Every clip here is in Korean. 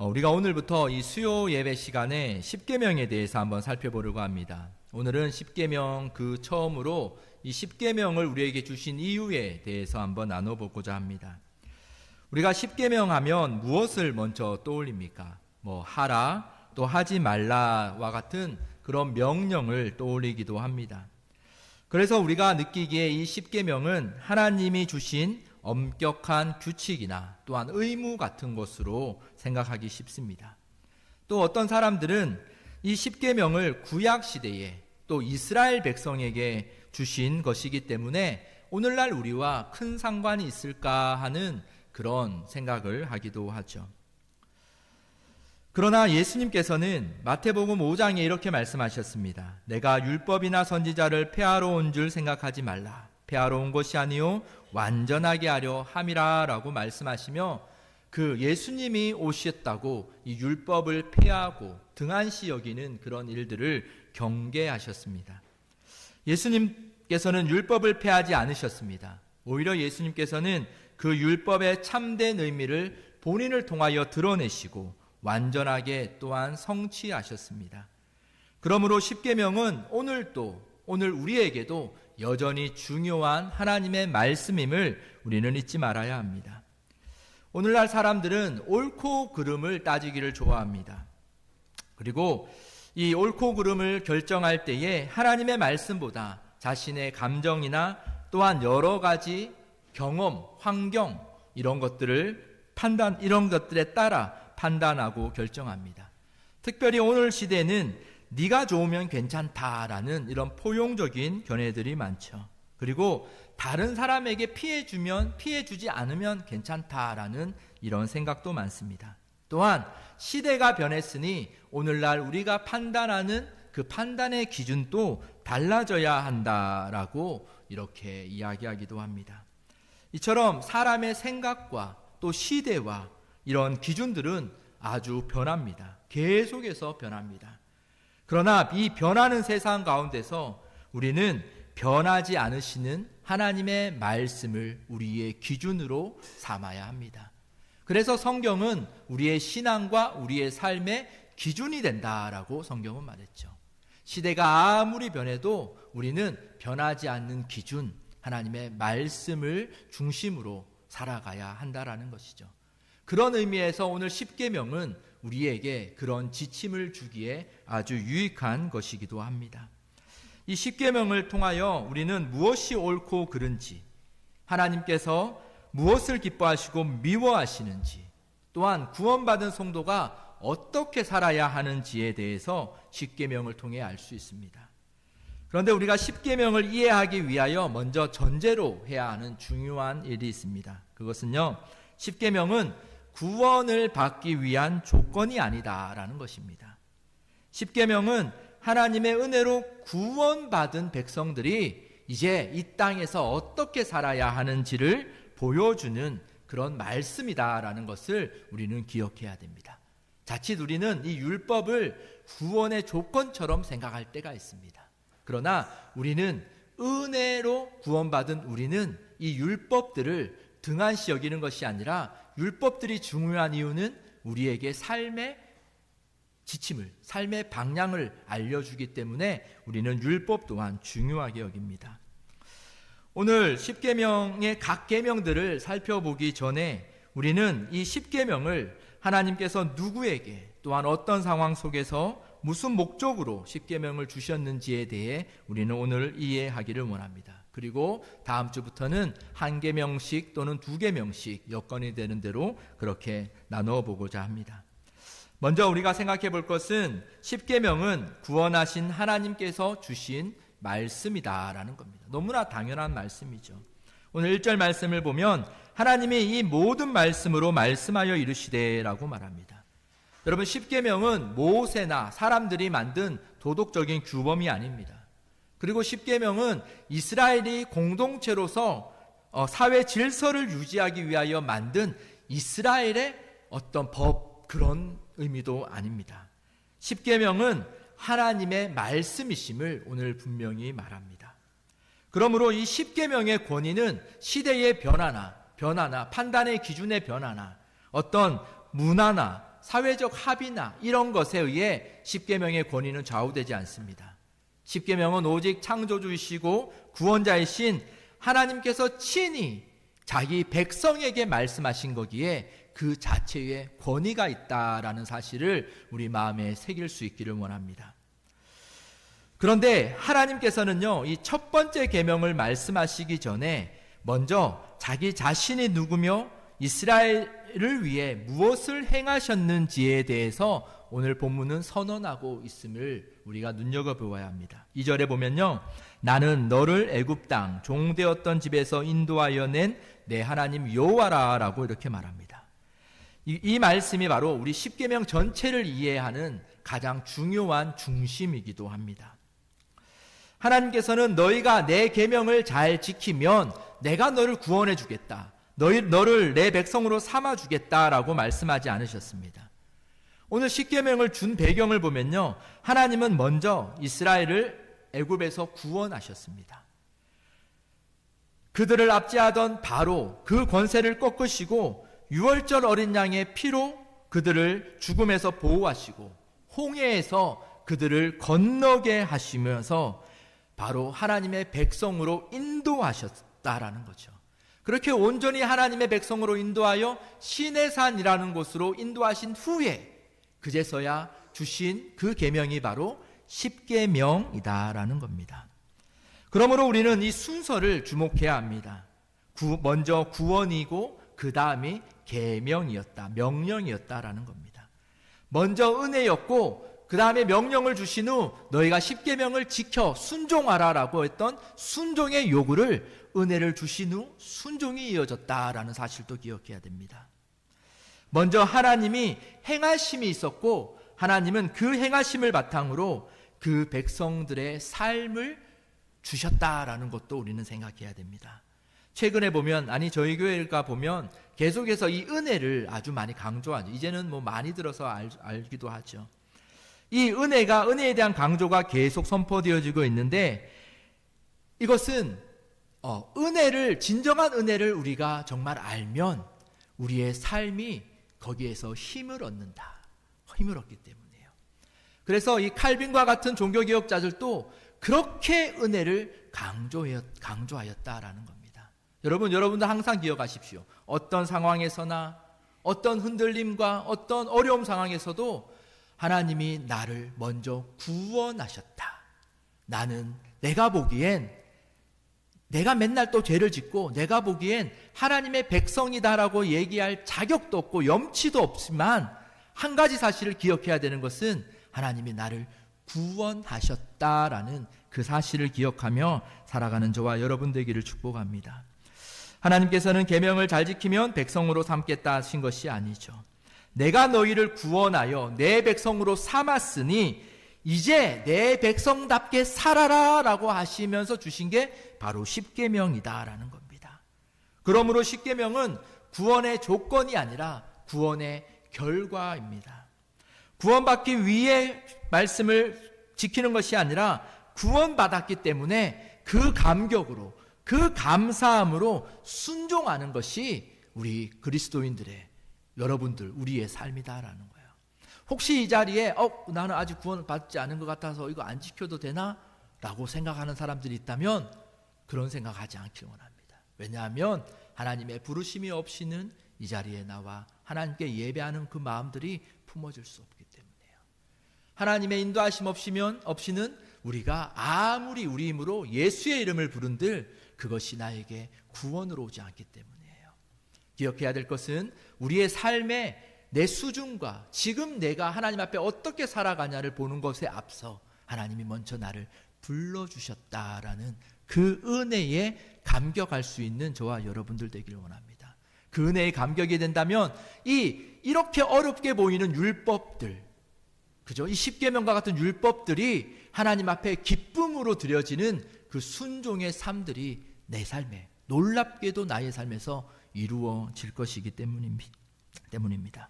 우리가 오늘부터 이 수요 예배 시간에 십계명에 대해서 한번 살펴보려고 합니다. 오늘은 십계명 그 처음으로 이 십계명을 우리에게 주신 이유에 대해서 한번 나눠보고자 합니다. 우리가 십계명 하면 무엇을 먼저 떠올립니까? 하라, 또 하지 말라와 같은 그런 명령을 떠올리기도 합니다. 그래서 우리가 느끼기에 이 십계명은 하나님이 주신 엄격한 규칙이나 또한 의무 같은 것으로 생각하기 쉽습니다. 또 어떤 사람들은 이 십계명을 구약 시대에 또 이스라엘 백성에게 주신 것이기 때문에 오늘날 우리와 큰 상관이 있을까 하는 그런 생각을 하기도 하죠. 그러나 예수님께서는 마태복음 5장에 이렇게 말씀하셨습니다. 내가 율법이나 선지자를 폐하러 온 줄 생각하지 말라. 폐하러 온 것이 아니요 완전하게 하려 함이라 라고 말씀하시며 그 예수님이 오셨다고 이 율법을 폐하고 등한시 여기는 그런 일들을 경계하셨습니다. 예수님께서는 율법을 폐하지 않으셨습니다. 오히려 예수님께서는 그 율법의 참된 의미를 본인을 통하여 드러내시고 완전하게 또한 성취하셨습니다. 그러므로 십계명은 오늘 우리에게도 여전히 중요한 하나님의 말씀임을 우리는 잊지 말아야 합니다. 오늘날 사람들은 옳고 그름을 따지기를 좋아합니다. 그리고 이 옳고 그름을 결정할 때에 하나님의 말씀보다 자신의 감정이나 또한 여러 가지 경험, 환경 이런 것들에 따라 판단하고 결정합니다. 특별히 오늘 시대는 네가 좋으면 괜찮다라는 이런 포용적인 견해들이 많죠. 그리고 다른 사람에게 피해주지 않으면 괜찮다라는 이런 생각도 많습니다. 또한 시대가 변했으니 오늘날 우리가 판단하는 그 판단의 기준도 달라져야 한다라고 이렇게 이야기하기도 합니다. 이처럼 사람의 생각과 또 시대와 이런 기준들은 아주 변합니다. 계속해서 변합니다. 그러나 이 변하는 세상 가운데서 우리는 변하지 않으시는 하나님의 말씀을 우리의 기준으로 삼아야 합니다. 그래서 성경은 우리의 신앙과 우리의 삶의 기준이 된다라고 성경은 말했죠. 시대가 아무리 변해도 우리는 변하지 않는 기준, 하나님의 말씀을 중심으로 살아가야 한다라는 것이죠. 그런 의미에서 오늘 십계명은 우리에게 그런 지침을 주기에 아주 유익한 것이기도 합니다. 이 십계명을 통하여 우리는 무엇이 옳고 그른지, 하나님께서 무엇을 기뻐하시고 미워하시는지, 또한 구원받은 성도가 어떻게 살아야 하는지에 대해서 십계명을 통해 알 수 있습니다. 그런데 우리가 십계명을 이해하기 위하여 먼저 전제로 해야 하는 중요한 일이 있습니다. 그것은요, 십계명은 구원을 받기 위한 조건이 아니다라는 것입니다. 십계명은 하나님의 은혜로 구원받은 백성들이 이제 이 땅에서 어떻게 살아야 하는지를 보여주는 그런 말씀이다라는 것을 우리는 기억해야 됩니다. 자칫 우리는 이 율법을 구원의 조건처럼 생각할 때가 있습니다. 그러나 우리는 은혜로 구원받은 우리는 이 율법들을 등한시 여기는 것이 아니라 율법들이 중요한 이유는 우리에게 삶의 지침을, 삶의 방향을 알려주기 때문에 우리는 율법 또한 중요하게 여깁니다. 오늘 십계명의 각 계명들을 살펴보기 전에 우리는 이 십계명을 하나님께서 누구에게 또한 어떤 상황 속에서 무슨 목적으로 십계명을 주셨는지에 대해 우리는 오늘 이해하기를 원합니다. 그리고 다음 주부터는 한 계명씩 또는 두 계명씩 여건이 되는 대로 그렇게 나누어 보고자 합니다. 먼저 우리가 생각해 볼 것은 십계명은 구원하신 하나님께서 주신 말씀이다라는 겁니다. 너무나 당연한 말씀이죠. 오늘 1절 말씀을 보면 하나님이 이 모든 말씀으로 말씀하여 이르시되라고 말합니다. 여러분, 십계명은 모세나 사람들이 만든 도덕적인 규범이 아닙니다. 그리고 십계명은 이스라엘이 공동체로서 사회 질서를 유지하기 위하여 만든 이스라엘의 어떤 법, 그런 의미도 아닙니다. 십계명은 하나님의 말씀이심을 오늘 분명히 말합니다. 그러므로 이 십계명의 권위는 시대의 변화나 판단의 기준의 변화나 어떤 문화나 사회적 합의나 이런 것에 의해 십계명의 권위는 좌우되지 않습니다. 십계명은 오직 창조주이시고 구원자이신 하나님께서 친히 자기 백성에게 말씀하신 거기에 그 자체에 권위가 있다라는 사실을 우리 마음에 새길 수 있기를 원합니다. 그런데 하나님께서는요, 이 첫 번째 계명을 말씀하시기 전에 먼저 자기 자신이 누구며 이스라엘을 위해 무엇을 행하셨는지에 대해서 오늘 본문은 선언하고 있음을 우리가 눈여겨보아야 합니다. 2절에 보면요, 나는 너를 애굽 땅 종되었던 집에서 인도하여 낸 내 하나님 여호와라 라고 이렇게 말합니다. 이 말씀이 바로 우리 십계명 전체를 이해하는 가장 중요한 중심이기도 합니다. 하나님께서는 너희가 내 계명을 잘 지키면 내가 너를 구원해 주겠다, 너를 내 백성으로 삼아 주겠다라고 말씀하지 않으셨습니다. 오늘 십계명을 준 배경을 보면요, 하나님은 먼저 이스라엘을 애굽에서 구원하셨습니다. 그들을 압제하던 바로 그 권세를 꺾으시고 유월절 어린 양의 피로 그들을 죽음에서 보호하시고 홍해에서 그들을 건너게 하시면서 바로 하나님의 백성으로 인도하셨다라는 거죠. 그렇게 온전히 하나님의 백성으로 인도하여 시내산이라는 곳으로 인도하신 후에 그제서야 주신 그 계명이 바로 십계명이다라는 겁니다. 그러므로 우리는 이 순서를 주목해야 합니다. 먼저 구원이고 그 다음이 계명이었다, 명령이었다라는 겁니다. 먼저 은혜였고 그 다음에 명령을 주신 후 너희가 십계명을 지켜 순종하라라고 했던 순종의 요구를 은혜를 주신 후 순종이 이어졌다라는 사실도 기억해야 됩니다. 먼저 하나님이 행하심이 있었고 하나님은 그 행하심을 바탕으로 그 백성들의 삶을 주셨다라는 것도 우리는 생각해야 됩니다. 최근에 보면, 저희 교회가 보면 계속해서 이 은혜를 아주 많이 강조하죠. 이제는 뭐 많이 들어서 알기도 하죠. 이 은혜에 대한 강조가 계속 선포되어지고 있는데, 이것은 진정한 은혜를 우리가 정말 알면 우리의 삶이 거기에서 힘을 얻는다, 힘을 얻기 때문이에요. 그래서 이 칼빈과 같은 종교개혁자들도 그렇게 은혜를 강조하였다라는 겁니다. 여러분도 항상 기억하십시오. 어떤 상황에서나 어떤 흔들림과 어떤 어려움 상황에서도 하나님이 나를 먼저 구원하셨다. 내가 보기엔 내가 맨날 또 죄를 짓고 내가 보기엔 하나님의 백성이다라고 얘기할 자격도 없고 염치도 없지만 한 가지 사실을 기억해야 되는 것은 하나님이 나를 구원하셨다라는 그 사실을 기억하며 살아가는 저와 여러분 되기를 축복합니다. 하나님께서는 계명을 잘 지키면 백성으로 삼겠다 하신 것이 아니죠. 내가 너희를 구원하여 내 백성으로 삼았으니 이제 내 백성답게 살아라 라고 하시면서 주신 게 바로 십계명이다라는 겁니다. 그러므로 십계명은 구원의 조건이 아니라 구원의 결과입니다. 구원받기 위해 말씀을 지키는 것이 아니라 구원받았기 때문에 그 감격으로, 그 감사함으로 순종하는 것이 우리 그리스도인들의, 여러분들, 우리의 삶이다라는 거예요. 혹시 이 자리에 나는 아직 구원받지 않은 것 같아서 이거 안 지켜도 되나? 라고 생각하는 사람들이 있다면 그런 생각하지 않길 원합니다. 왜냐하면 하나님의 부르심이 없이는 이 자리에 나와 하나님께 예배하는 그 마음들이 품어질 수 없기 때문이에요. 하나님의 인도하심 없이는 우리가 아무리 우리 힘으로 예수의 이름을 부른들 그것이 나에게 구원으로 오지 않기 때문이에요. 기억해야 될 것은 우리의 삶의 내 수준과 지금 내가 하나님 앞에 어떻게 살아가냐를 보는 것에 앞서 하나님이 먼저 나를 불러주셨다라는 그 은혜에 감격할 수 있는 저와 여러분들 되기를 원합니다. 그 은혜에 감격이 된다면 이렇게 어렵게 보이는 율법들, 그죠? 이 십계명과 같은 율법들이 하나님 앞에 기쁨으로 드려지는 그 순종의 삶들이 내 삶에, 놀랍게도 나의 삶에서 이루어질 것이기 때문입니다.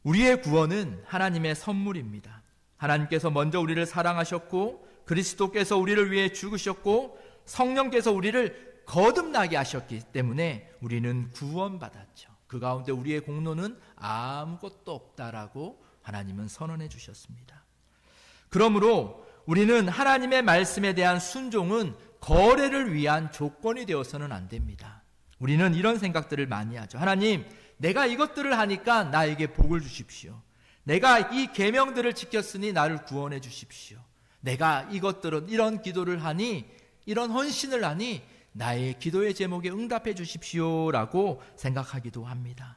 우리의 구원은 하나님의 선물입니다. 하나님께서 먼저 우리를 사랑하셨고 그리스도께서 우리를 위해 죽으셨고 성령께서 우리를 거듭나게 하셨기 때문에 우리는 구원받았죠. 그 가운데 우리의 공로는 아무것도 없다라고 하나님은 선언해 주셨습니다. 그러므로 우리는 하나님의 말씀에 대한 순종은 거래를 위한 조건이 되어서는 안 됩니다. 우리는 이런 생각들을 많이 하죠. 하나님, 내가 이것들을 하니까 나에게 복을 주십시오. 내가 이 계명들을 지켰으니 나를 구원해 주십시오. 내가 이것들은 이런 기도를 하니, 이런 헌신을 하니 나의 기도의 제목에 응답해 주십시오라고 생각하기도 합니다.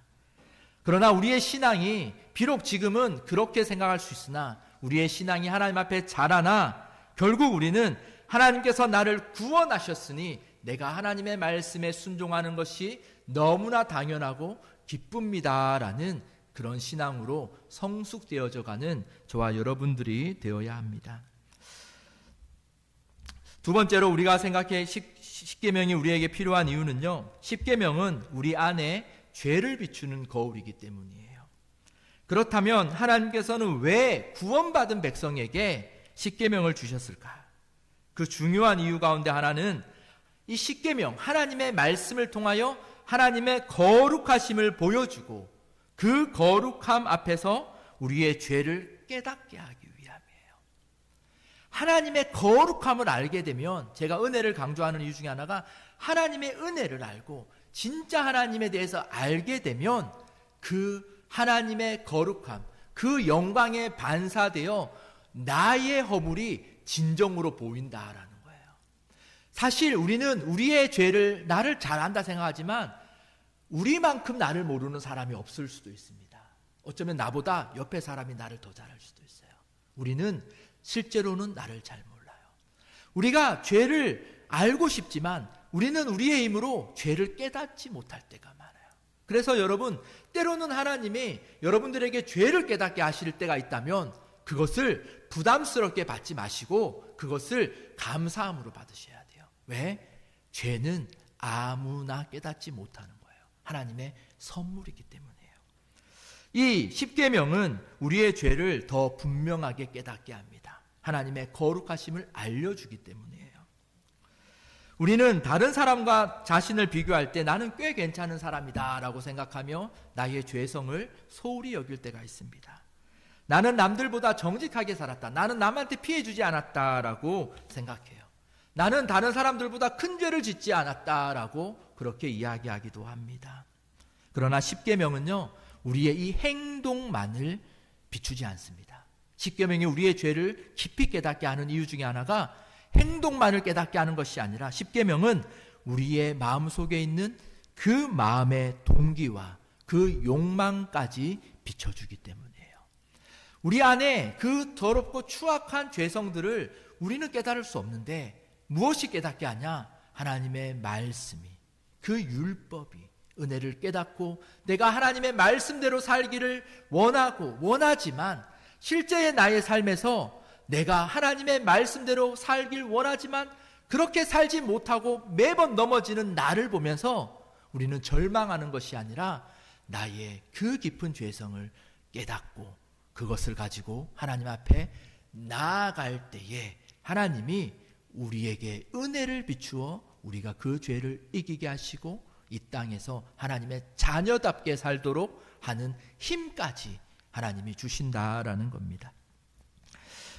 그러나 우리의 신앙이 비록 지금은 그렇게 생각할 수 있으나 우리의 신앙이 하나님 앞에 자라나 결국 우리는 하나님께서 나를 구원하셨으니 내가 하나님의 말씀에 순종하는 것이 너무나 당연하고 기쁩니다라는 그런 신앙으로 성숙되어져 가는 저와 여러분들이 되어야 합니다. 두 번째로 우리가 생각해 십계명이 우리에게 필요한 이유는요, 십계명은 우리 안에 죄를 비추는 거울이기 때문이에요. 그렇다면 하나님께서는 왜 구원받은 백성에게 십계명을 주셨을까? 그 중요한 이유 가운데 하나는 이 십계명, 하나님의 말씀을 통하여 하나님의 거룩하심을 보여주고 그 거룩함 앞에서 우리의 죄를 깨닫게 하기 위함이에요. 하나님의 거룩함을 알게 되면, 제가 은혜를 강조하는 이유 중에 하나가 하나님의 은혜를 알고 진짜 하나님에 대해서 알게 되면 그 하나님의 거룩함, 그 영광에 반사되어 나의 허물이 진정으로 보인다라는 거예요. 사실 우리는 우리의 죄를 나를 잘 안다 생각하지만 우리만큼 나를 모르는 사람이 없을 수도 있습니다. 어쩌면 나보다 옆에 사람이 나를 더 잘할 수도 있어요. 우리는 실제로는 나를 잘 몰라요. 우리가 죄를 알고 싶지만 우리는 우리의 힘으로 죄를 깨닫지 못할 때가 많아요. 그래서 여러분, 때로는 하나님이 여러분들에게 죄를 깨닫게 하실 때가 있다면 그것을 부담스럽게 받지 마시고 그것을 감사함으로 받으셔야 돼요. 왜? 죄는 아무나 깨닫지 못하는 거예요. 하나님의 선물이기 때문이에요. 이 십계명은 우리의 죄를 더 분명하게 깨닫게 합니다. 하나님의 거룩하심을 알려주기 때문이에요. 우리는 다른 사람과 자신을 비교할 때 나는 꽤 괜찮은 사람이다 라고 생각하며 나의 죄성을 소홀히 여길 때가 있습니다. 나는 남들보다 정직하게 살았다, 나는 남한테 피해 주지 않았다 라고 생각해요. 나는 다른 사람들보다 큰 죄를 짓지 않았다 라고 그렇게 이야기하기도 합니다. 그러나 십계명은요, 우리의 이 행동만을 비추지 않습니다. 십계명이 우리의 죄를 깊이 깨닫게 하는 이유 중에 하나가 행동만을 깨닫게 하는 것이 아니라 십계명은 우리의 마음속에 있는 그 마음의 동기와 그 욕망까지 비춰주기 때문이에요. 우리 안에 그 더럽고 추악한 죄성들을 우리는 깨달을 수 없는데 무엇이 깨닫게 하냐? 하나님의 말씀이, 그 율법이 은혜를 깨닫고 내가 하나님의 말씀대로 살기를 원하지만 실제의 나의 삶에서 내가 하나님의 말씀대로 살길 원하지만 그렇게 살지 못하고 매번 넘어지는 나를 보면서 우리는 절망하는 것이 아니라 나의 그 깊은 죄성을 깨닫고 그것을 가지고 하나님 앞에 나아갈 때에 하나님이 우리에게 은혜를 비추어 우리가 그 죄를 이기게 하시고 이 땅에서 하나님의 자녀답게 살도록 하는 힘까지 하나님이 주신다라는 겁니다.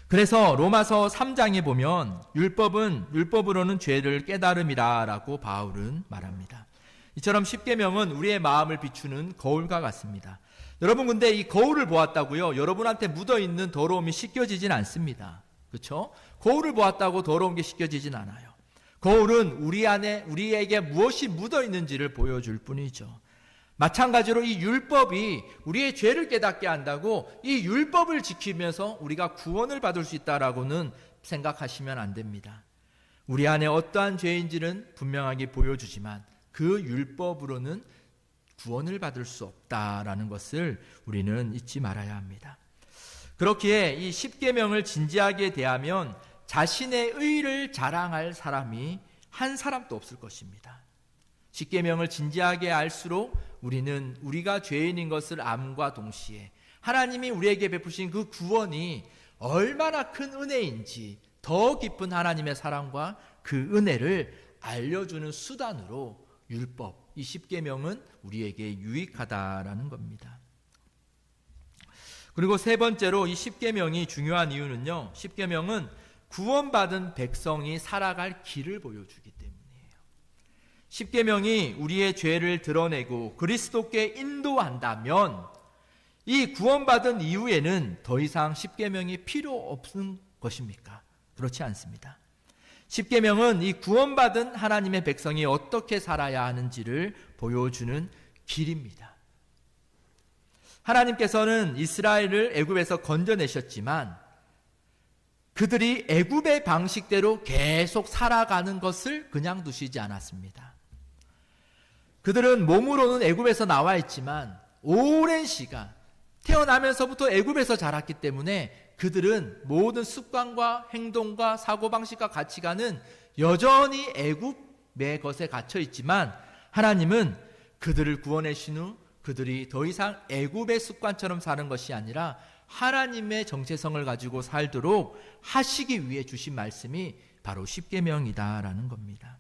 그래서 로마서 3장에 보면 율법으로는 죄를 깨달음이라고 바울은 말합니다. 이처럼 십계명은 우리의 마음을 비추는 거울과 같습니다. 여러분, 근데 이 거울을 보았다고요 여러분한테 묻어있는 더러움이 씻겨지진 않습니다. 그렇죠? 거울을 보았다고 더러운 게 씻겨지진 않아요. 거울은 우리 안에 우리에게 무엇이 묻어있는지를 보여줄 뿐이죠. 마찬가지로 이 율법이 우리의 죄를 깨닫게 한다고 이 율법을 지키면서 우리가 구원을 받을 수 있다라고는 생각하시면 안 됩니다. 우리 안에 어떠한 죄인지는 분명하게 보여주지만 그 율법으로는 구원을 받을 수 없다라는 것을 우리는 잊지 말아야 합니다. 그렇기에 이 십계명을 진지하게 대하면 자신의 의를 자랑할 사람이 한 사람도 없을 것입니다. 십계명을 진지하게 알수록 우리는 우리가 죄인인 것을 암과 동시에 하나님이 우리에게 베푸신 그 구원이 얼마나 큰 은혜인지 더 깊은 하나님의 사랑과 그 은혜를 알려주는 수단으로 율법, 이 십계명은 우리에게 유익하다라는 겁니다. 그리고 세 번째로 이 십계명이 중요한 이유는요, 십계명은 구원받은 백성이 살아갈 길을 보여주기 때문이에요. 십계명이 우리의 죄를 드러내고 그리스도께 인도한다면 이 구원받은 이후에는 더 이상 십계명이 필요 없는 것입니까? 그렇지 않습니다. 십계명은 이 구원받은 하나님의 백성이 어떻게 살아야 하는지를 보여주는 길입니다. 하나님께서는 이스라엘을 애굽에서 건져내셨지만 그들이 애굽의 방식대로 계속 살아가는 것을 그냥 두시지 않았습니다. 그들은 몸으로는 애굽에서 나와 있지만 오랜 시간 태어나면서부터 애굽에서 자랐기 때문에 그들은 모든 습관과 행동과 사고방식과 가치관은 여전히 애굽의 것에 갇혀 있지만 하나님은 그들을 구원하신 후 그들이 더 이상 애굽의 습관처럼 사는 것이 아니라 하나님의 정체성을 가지고 살도록 하시기 위해 주신 말씀이 바로 십계명이다라는 겁니다.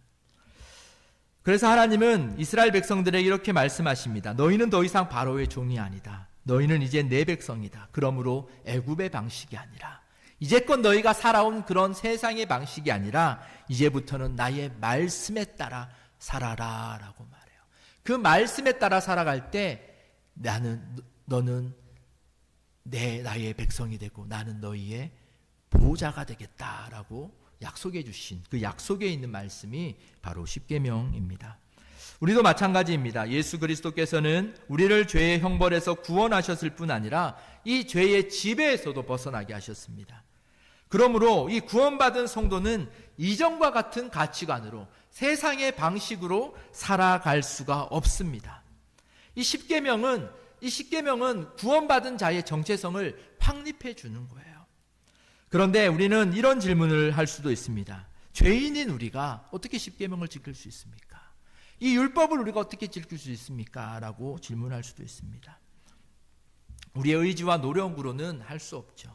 그래서 하나님은 이스라엘 백성들에게 이렇게 말씀하십니다. 너희는 더 이상 바로의 종이 아니다. 너희는 이제 내 백성이다. 그러므로 애굽의 방식이 아니라 이제껏 너희가 살아온 그런 세상의 방식이 아니라 이제부터는 나의 말씀에 따라 살아라 라고 말해요. 그 말씀에 따라 살아갈 때 너는 나의 백성이 되고 나는 너희의 보호자가 되겠다라고 약속해 주신 그 약속에 있는 말씀이 바로 십계명입니다. 우리도 마찬가지입니다. 예수 그리스도께서는 우리를 죄의 형벌에서 구원하셨을 뿐 아니라 이 죄의 지배에서도 벗어나게 하셨습니다. 그러므로 이 구원받은 성도는 이전과 같은 가치관으로 세상의 방식으로 살아갈 수가 없습니다. 이 십계명은 구원받은 자의 정체성을 확립해 주는 거예요. 그런데 우리는 이런 질문을 할 수도 있습니다. 죄인인 우리가 어떻게 십계명을 지킬 수 있습니까? 이 율법을 우리가 어떻게 지킬 수 있습니까? 라고 질문할 수도 있습니다. 우리의 의지와 노력으로는 할 수 없죠.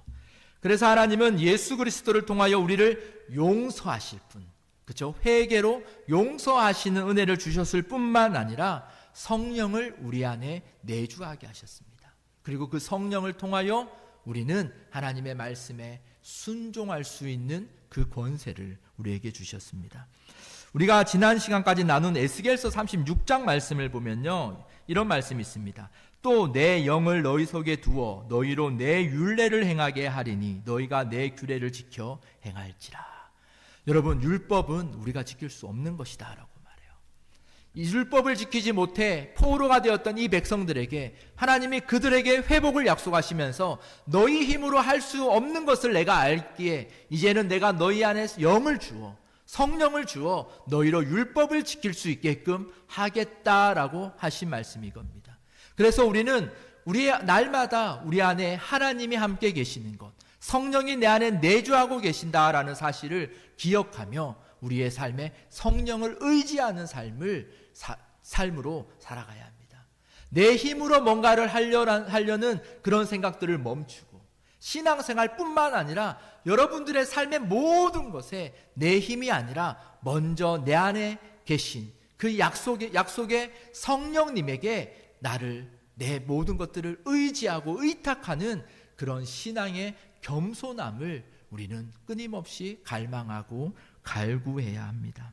그래서 하나님은 예수 그리스도를 통하여 우리를 용서하실 뿐, 그렇죠? 회개로 용서하시는 은혜를 주셨을 뿐만 아니라 성령을 우리 안에 내주하게 하셨습니다. 그리고 그 성령을 통하여 우리는 하나님의 말씀에 순종할 수 있는 그 권세를 우리에게 주셨습니다. 우리가 지난 시간까지 나눈 에스겔서 36장 말씀을 보면요, 이런 말씀이 있습니다. 또 내 영을 너희 속에 두어 너희로 내 율례를 행하게 하리니 너희가 내 규례를 지켜 행할지라. 여러분, 율법은 우리가 지킬 수 없는 것이다 라고 말해요. 이 율법을 지키지 못해 포로가 되었던 이 백성들에게 하나님이 그들에게 회복을 약속하시면서 너희 힘으로 할 수 없는 것을 내가 알기에 이제는 내가 너희 안에 영을 주어 성령을 주어 너희로 율법을 지킬 수 있게끔 하겠다라고 하신 말씀이 겁니다. 그래서 우리는 날마다 우리 안에 하나님이 함께 계시는 것, 성령이 내 안에 내주하고 계신다라는 사실을 기억하며 우리의 삶에 성령을 의지하는 삶으로 살아가야 합니다. 내 힘으로 뭔가를 하려는 그런 생각들을 멈추고 신앙생활뿐만 아니라 여러분들의 삶의 모든 것에 내 힘이 아니라 먼저 내 안에 계신 그 약속의 성령님에게 내 모든 것들을 의지하고 의탁하는 그런 신앙의 겸손함을 우리는 끊임없이 갈망하고 갈구해야 합니다.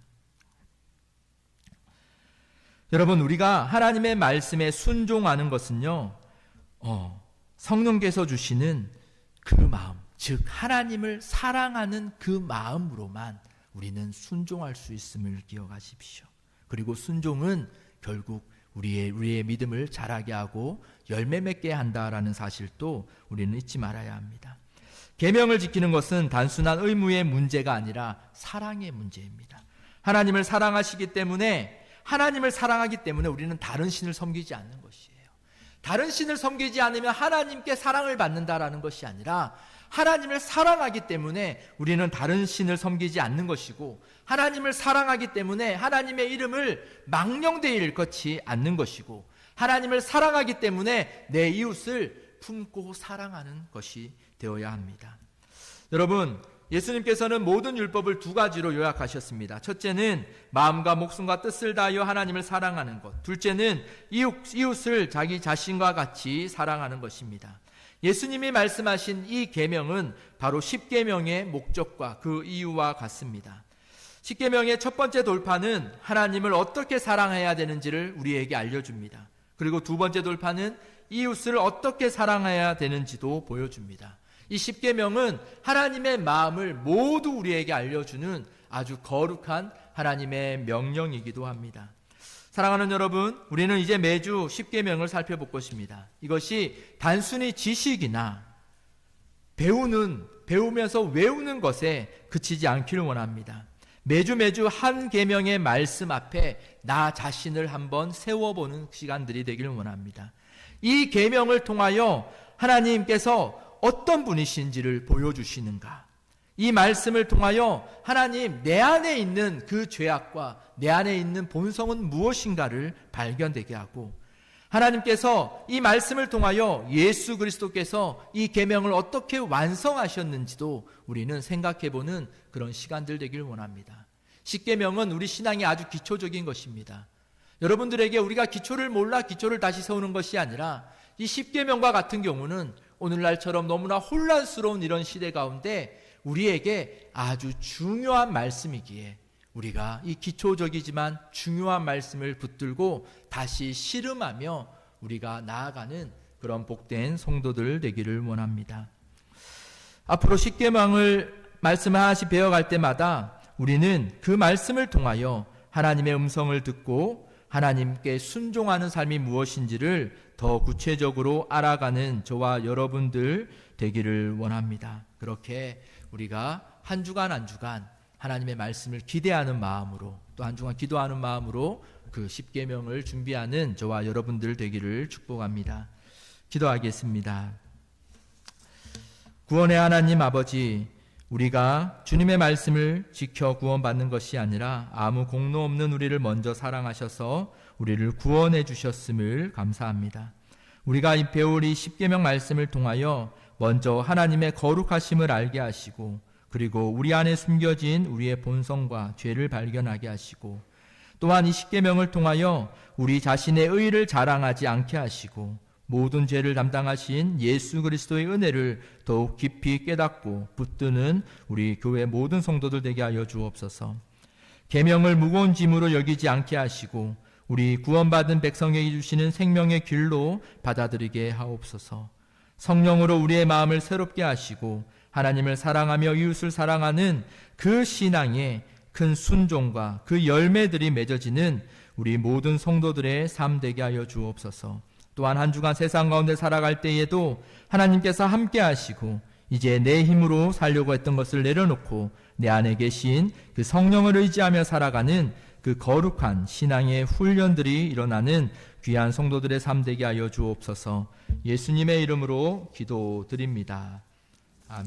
여러분, 우리가 하나님의 말씀에 순종하는 것은요, 성령께서 주시는 그 마음, 즉 하나님을 사랑하는 그 마음으로만 우리는 순종할 수 있음을 기억하십시오. 그리고 순종은 결국 우리의 믿음을 자라게 하고 열매 맺게 한다라는 사실도 우리는 잊지 말아야 합니다. 계명을 지키는 것은 단순한 의무의 문제가 아니라 사랑의 문제입니다. 하나님을 사랑하기 때문에 우리는 다른 신을 섬기지 않는 것이에요. 다른 신을 섬기지 않으면 하나님께 사랑을 받는다라는 것이 아니라 하나님을 사랑하기 때문에 우리는 다른 신을 섬기지 않는 것이고, 하나님을 사랑하기 때문에 하나님의 이름을 망령되이 일컫지 않는 것이고, 하나님을 사랑하기 때문에 내 이웃을 품고 사랑하는 것이 되어야 합니다. 여러분, 예수님께서는 모든 율법을 두 가지로 요약하셨습니다. 첫째는 마음과 목숨과 뜻을 다하여 하나님을 사랑하는 것. 둘째는 이웃을 자기 자신과 같이 사랑하는 것입니다. 예수님이 말씀하신 이 계명은 바로 십계명의 목적과 그 이유와 같습니다. 십계명의 첫 번째 돌파는 하나님을 어떻게 사랑해야 되는지를 우리에게 알려줍니다. 그리고 두 번째 돌파는 이웃을 어떻게 사랑해야 되는지도 보여줍니다. 이 십계명은 하나님의 마음을 모두 우리에게 알려주는 아주 거룩한 하나님의 명령이기도 합니다. 사랑하는 여러분, 우리는 이제 매주 십계명을 살펴볼 것입니다. 이것이 단순히 지식이나 배우면서 외우는 것에 그치지 않기를 원합니다. 매주 한 계명의 말씀 앞에 나 자신을 한번 세워보는 시간들이 되기를 원합니다. 이 계명을 통하여 하나님께서 어떤 분이신지를 보여주시는가? 이 말씀을 통하여 하나님 내 안에 있는 그 죄악과 내 안에 있는 본성은 무엇인가를 발견되게 하고, 하나님께서 이 말씀을 통하여 예수 그리스도께서 이 계명을 어떻게 완성하셨는지도 우리는 생각해보는 그런 시간들 되길 원합니다. 십계명은 우리 신앙이 아주 기초적인 것입니다. 여러분들에게 우리가 기초를 몰라 기초를 다시 세우는 것이 아니라, 이 십계명과 같은 경우는 오늘날처럼 너무나 혼란스러운 이런 시대 가운데 우리에게 아주 중요한 말씀이기에 우리가 이 기초적이지만 중요한 말씀을 붙들고 다시 씨름하며 우리가 나아가는 그런 복된 성도들 되기를 원합니다. 앞으로 십계명을 말씀을 하나씩 배워갈 때마다 우리는 그 말씀을 통하여 하나님의 음성을 듣고 하나님께 순종하는 삶이 무엇인지를 더 구체적으로 알아가는 저와 여러분들 되기를 원합니다. 그렇게 우리가 한 주간 하나님의 말씀을 기대하는 마음으로, 또 한 주간 기도하는 마음으로 그 십계명을 준비하는 저와 여러분들 되기를 축복합니다. 기도하겠습니다. 구원의 하나님 아버지, 우리가 주님의 말씀을 지켜 구원받는 것이 아니라 아무 공로 없는 우리를 먼저 사랑하셔서 우리를 구원해 주셨음을 감사합니다. 우리가 배울 이 십계명 말씀을 통하여 먼저 하나님의 거룩하심을 알게 하시고, 그리고 우리 안에 숨겨진 우리의 본성과 죄를 발견하게 하시고, 또한 이 십계명을 통하여 우리 자신의 의를 자랑하지 않게 하시고, 모든 죄를 담당하신 예수 그리스도의 은혜를 더욱 깊이 깨닫고 붙드는 우리 교회 모든 성도들 되게 하여 주옵소서. 계명을 무거운 짐으로 여기지 않게 하시고 우리 구원받은 백성에게 주시는 생명의 길로 받아들이게 하옵소서. 성령으로 우리의 마음을 새롭게 하시고 하나님을 사랑하며 이웃을 사랑하는 그 신앙의 큰 순종과 그 열매들이 맺어지는 우리 모든 성도들의 삶 되게 하여 주옵소서. 또한 한 주간 세상 가운데 살아갈 때에도 하나님께서 함께 하시고 이제 내 힘으로 살려고 했던 것을 내려놓고 내 안에 계신 그 성령을 의지하며 살아가는 그 거룩한 신앙의 훈련들이 일어나는 귀한 성도들의 삶 되게 하여 주옵소서. 예수님의 이름으로 기도드립니다. 아멘.